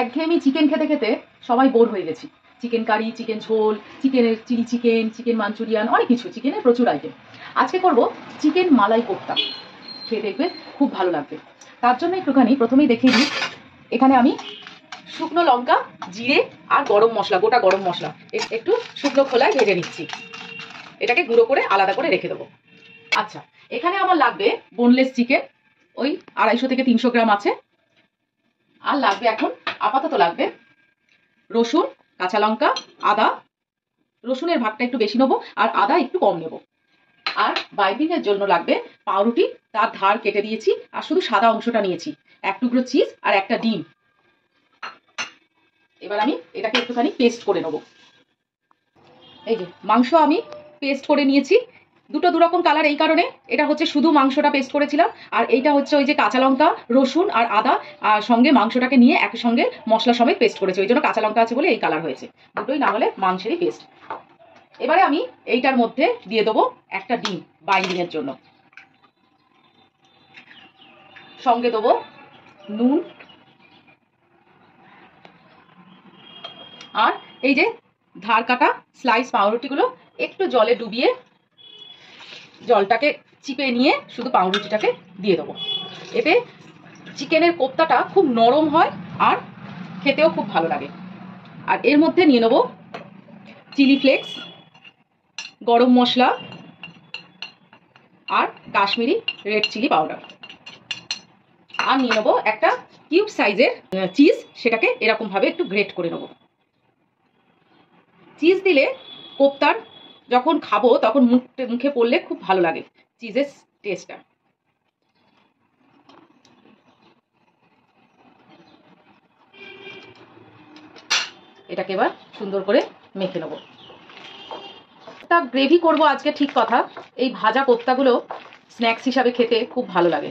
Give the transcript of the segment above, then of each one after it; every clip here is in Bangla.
একঘেয়েমি চিকেন খেতে খেতে সবাই বোর হয়ে গেছি। চিকেন কারি, চিকেন ঝোল, চিকেনের চিলি চিকেন, চিকেন মাঞ্চুরিয়ান, অনেক কিছু, চিকেনের প্রচুর আইটেম। আজকে করব চিকেন মালাই কোফতা। খেয়ে দেখবে, খুব ভালো লাগবে। তার জন্য একটুখানি প্রথমেই দেখিয়ে দিই, এখানে আমি শুকনো লঙ্কা, জিরে আর গরম মশলা, গোটা গরম মশলা একটু শুকনো খোলায় ভেজে নিচ্ছি। এটাকে গুঁড়ো করে আলাদা করে রেখে দেবো। আচ্ছা, এখানে আমার লাগবে বোনলেস চিকেন, ওই 250 থেকে 300 গ্রাম আছে। আর লাগবে, এখন আপাতত লাগবে রসুন, কাঁচা লঙ্কা, আদা। রসুনের ভাগটা একটু বেশি নেবো আর আদা একটু কম নেব। আর বাইন্ডিং এর জন্য লাগবে পাউরুটি, তার ধার কেটে দিয়েছি আর শুধু সাদা অংশটা নিয়েছি, এক টুকরো চিজ আর একটা ডিম। এবার আমি এটাকে একটুখানি পেস্ট করে নেব। এই যে মাংস আমি পেস্ট করে নিয়েছি। দু রকম কালার এই কারণে, এটা হচ্ছে শুধু মাংসটা পেস্ট করেছিলাম, আর এইটা হচ্ছে ওই যে কাঁচা লঙ্কা, রসুন আর আদা আর সঙ্গে মাংসটাকে নিয়ে একসঙ্গে মশলা সমেত পেস্ট করেছি, ওই জন্য কাঁচা লঙ্কা আছে বলে এই কালার হয়েছে। দুটোই না হলে মাংসেরই পেস্ট। এবারে আমি এইটার মধ্যে দিয়ে দেবো একটা ডিম বাইন্ডিং এর জন্য। সঙ্গে দেবো নুন আর এই যে ধার কাটা স্লাইস পাউরুটিগুলো একটু জলে ডুবিয়ে জলটাকে চিপে নিয়ে শুধু পাউরুটিটাকে দিয়ে দেবো। এতে চিকেনের কোফতাটা খুব নরম হয় আর খেতেও খুব ভালো লাগে। আর এর মধ্যে নিয়ে নেবো চিলি ফ্লেক্স, গরম মশলা আর কাশ্মীরি রেড চিলি পাউডার। আর নিয়ে নেবো একটা কিউব সাইজের চিজ, সেটাকে এরকম ভাবে একটু গ্রেট করে নেবো। চিজ দিলে কোফতার যখন খাবো তখন মুখে পড়লে খুব ভালো লাগে চিজের টেস্টটা। এটাকে এবার সুন্দর করে মেখে নেবো। তা গ্রেভি করব আজকে, ঠিক কথা। এই ভাজা কোফতাগুলো স্ন্যাক্স হিসাবে খেতে খুব ভালো লাগে।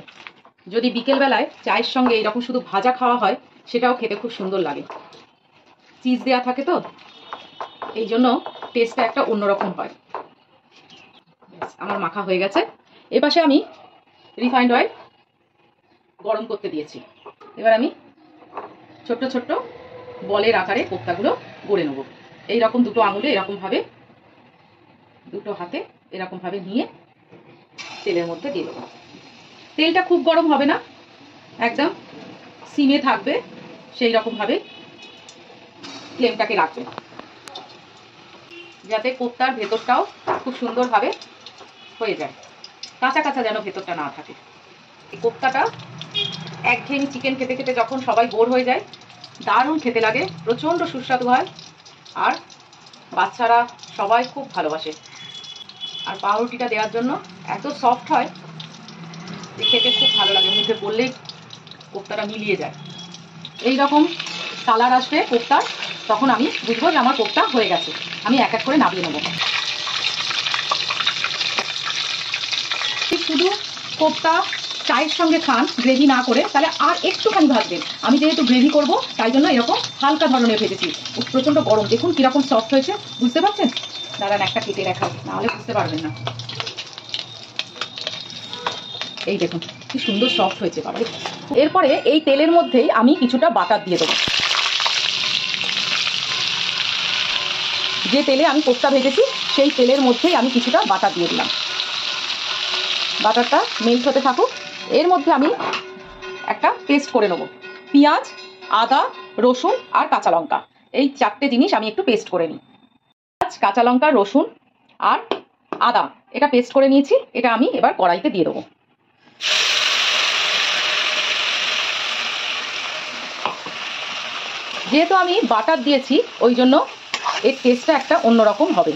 যদি বিকেলবেলায় চায়ের সঙ্গে এইরকম শুধু ভাজা খাওয়া হয়, সেটাও খেতে খুব সুন্দর লাগে। চিজ দেওয়া থাকে তো, এই জন্য টেস্টটা একটা অন্যরকম হয়। আমার মাখা হয়ে গেছে। এপাশে আমি রিফাইন্ড অয়েল গরম করতে দিয়েছি। এবার আমি ছোট্ট ছোট্ট বলের আকারে কোফতাগুলো গড়ে নেব। এইরকম দুটো আঙুলে এরকমভাবে, দুটো হাতে এরকমভাবে নিয়ে তেলের মধ্যে দিয়ে দেবো। তেলটা খুব গরম হবে না, একদম সিমে থাকবে, সেই রকমভাবে ফ্লেমটাকে রাখবে, যাতে কোফতার ভেতরটাও খুব সুন্দরভাবে হয়ে যায়, কাঁচা কাঁচা যেন ভেতরটা না থাকে। এই কোফতাটা একঘেয়েমি চিকেন খেতে খেতে যখন সবাই বোর হয়ে যায়, দারুণ খেতে লাগে, প্রচণ্ড সুস্বাদু হয়, আর বাচ্চারা সবাই খুব ভালোবাসে। আর পাউরুটিটা দেওয়ার জন্য এত সফট হয় যে খেতে খুব ভালো লাগে, মুখে পড়লেই কোফতাটা মিলিয়ে যায়। এই রকম কালার আসবে কোফতার, তখন আমি বুঝবো যে আমার কোফতা হয়ে গেছে। আমি এক এক করে নামিয়ে নেব। ঠিক শুধু কোফতা চায়ের সঙ্গে খান গ্রেভি না করে, তাহলে আর একটুখানি ভাজবেন। আমি যেহেতু গ্রেভি করব তাই জন্য এরকম হালকা ধরনের ভেজেছি। প্রচণ্ড গরম, দেখুন কিরকম সফট হয়েছে, বুঝতে পারছেন? দাঁড়ান একটা কেটে রাখা, নাহলে বুঝতে পারবেন না। এই দেখুন কি সুন্দর সফট হয়েছে বাবা। এরপরে এই তেলের মধ্যেই আমি কিছুটা বাটার দিয়ে দেবো। যে তেলে আমি কোফতা ভেজেছি সেই তেলের মধ্যেই আমি কিছুটা বাটার দিয়ে দিলাম। বাটারটা মেল্ট হতে থাকুক। এর মধ্যে আমি একটা পেস্ট করে নেব। পেঁয়াজ, আদা, রসুন আর কাঁচা লঙ্কা, এই চারটে জিনিস আমি একটু পেস্ট করে নিই। পেঁয়াজ, কাঁচা লঙ্কা, রসুন আর আদা, এটা পেস্ট করে নিয়েছি। এটা আমি এবার কড়াইতে দিয়ে দেবো। যেহেতু আমি বাটার দিয়েছি, ওই জন্য এর টেস্টটা একটা অন্যরকম হবে।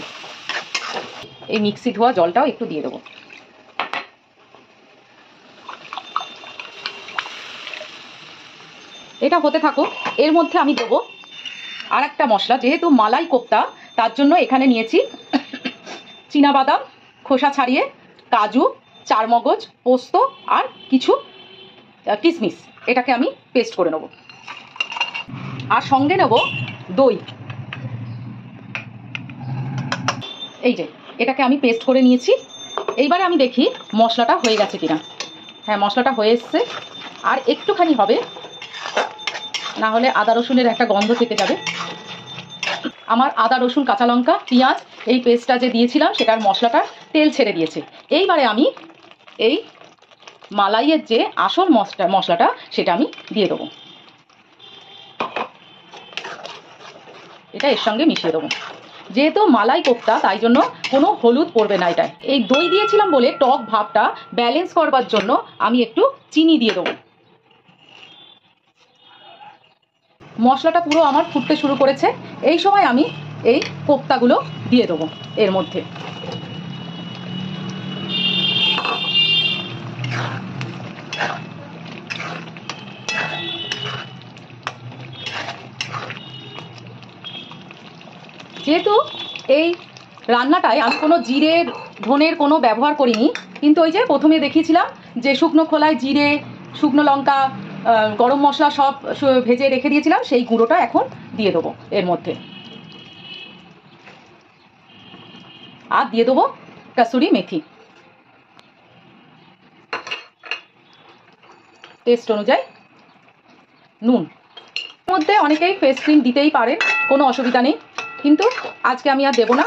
এই মিক্সি ধোয়া জলটাও একটু দিয়ে দেবো। এটা হতে থাকুক। এর মধ্যে আমি দেবো আর একটা মশলা, যেহেতু মালাই কোফতা তার জন্য এখানে নিয়েছি চীনাবাদাম খোসা ছাড়িয়ে, কাজু, চারমগজ, পোস্ত আর কিছু কিশমিশ। এটাকে আমি পেস্ট করে নেব। আর সঙ্গে নেব দই। এই যে এটাকে আমি পেস্ট করে নিয়েছি। এইবারে আমি দেখি মশলাটা হয়ে গেছে কিনা। হ্যাঁ, মশলাটা হয়ে এসছে, আর একটুখানি হবে। না হলে আদা রসুনের একটা গন্ধ থেকে যাবে। আমার আদা রসুন কাঁচা লঙ্কা পেঁয়াজ এই পেস্টটা যে দিয়েছিলাম সেটার মশলাটা তেল ছেড়ে দিয়েছে। এইবারে আমি এই মালাইয়ের যে আসল মশলাটা সেটা আমি দিয়ে দেবো। এটা এর সঙ্গে মিশিয়ে দেবো। যেহেতু মালাই কোপ্তা তাই জন্য কোনো হলুদ পড়বে না এটায়। এই দই দিয়েছিলাম বলে টক ভাবটা ব্যালেন্স করবার জন্য আমি একটু চিনি দিয়ে দেবো। মশলাটা পুরো আমার ফুটতে শুরু করেছে। এই সময় আমি এই কোপ্তাগুলো দিয়ে দেবো এর মধ্যে। যেহেতু এই রান্নাটায় আমি কোনো জিরে ধনের কোনো ব্যবহার করিনি, কিন্তু ওই যে প্রথমে দেখিয়েছিলাম যে শুকনো খোলায় জিরে শুকনো লঙ্কা গরম মশলা সব ভেজে রেখে দিয়েছিলাম, সেই গুঁড়োটা এখন দিয়ে দেবো এর মধ্যে। আর দিয়ে দেবো কাসুরি মেথি, টেস্ট অনুযায়ী নুন। মধ্যে অনেকেই ফেস ক্রিম দিতেই পারেন, কোনো অসুবিধা নেই, কিন্তু আজকে আমি আর দেবো না।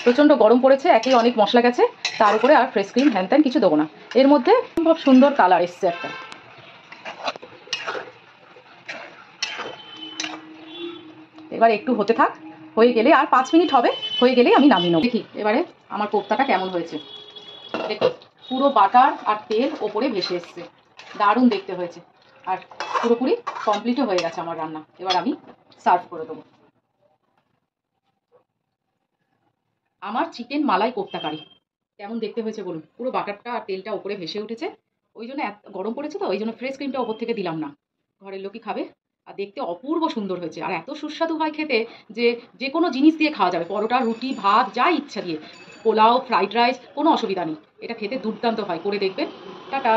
প্রচণ্ড গরম পড়েছে, একেই অনেক মশলা গেছে, তার উপরে আর ফেস ক্রিম হ্যান ত্যান কিছু দেবো না। এর মধ্যে খুব সুন্দর কালার এসছে একটা। এবার একটু হতে থাক, হয়ে গেলে আর 5 মিনিট হবে, হয়ে গেলেই আমি নামিয়ে নেব। দেখি এবারে আমার কোপ্তাটা কেমন হয়েছে। দেখুন পুরো বাটার আর তেল ওপরে ভেসে এসছে, দারুণ দেখতে হয়েছে, আর পুরোপুরি কমপ্লিটও হয়ে গেছে আমার রান্না। এবার আমি সার্ভ করে দেবো। আমার চিকেন মালাই কোপ্তা কারি কেমন দেখতে হয়েছে বলুন। পুরো বাটারটা আর তেলটা ওপরে ভেসে উঠেছে, ওই জন্য এত গরম পড়েছে তো ওই জন্য ফ্রেশ ক্রিমটা ওপর থেকে দিলাম না। ঘরের লোকই খাবে, আর দেখতে অপূর্ব সুন্দর হয়েছে, আর এত সুস্বাদু হয় খেতে যে যে কোনো জিনিস দিয়ে খাওয়া যাবে, পরোটা রুটি ভাত যা ইচ্ছা দিয়ে, পোলাও ফ্রাইড রাইস কোনো অসুবিধা নেই। এটা খেতে দুর্দান্ত হয়, করে দেখবেন। টাটা।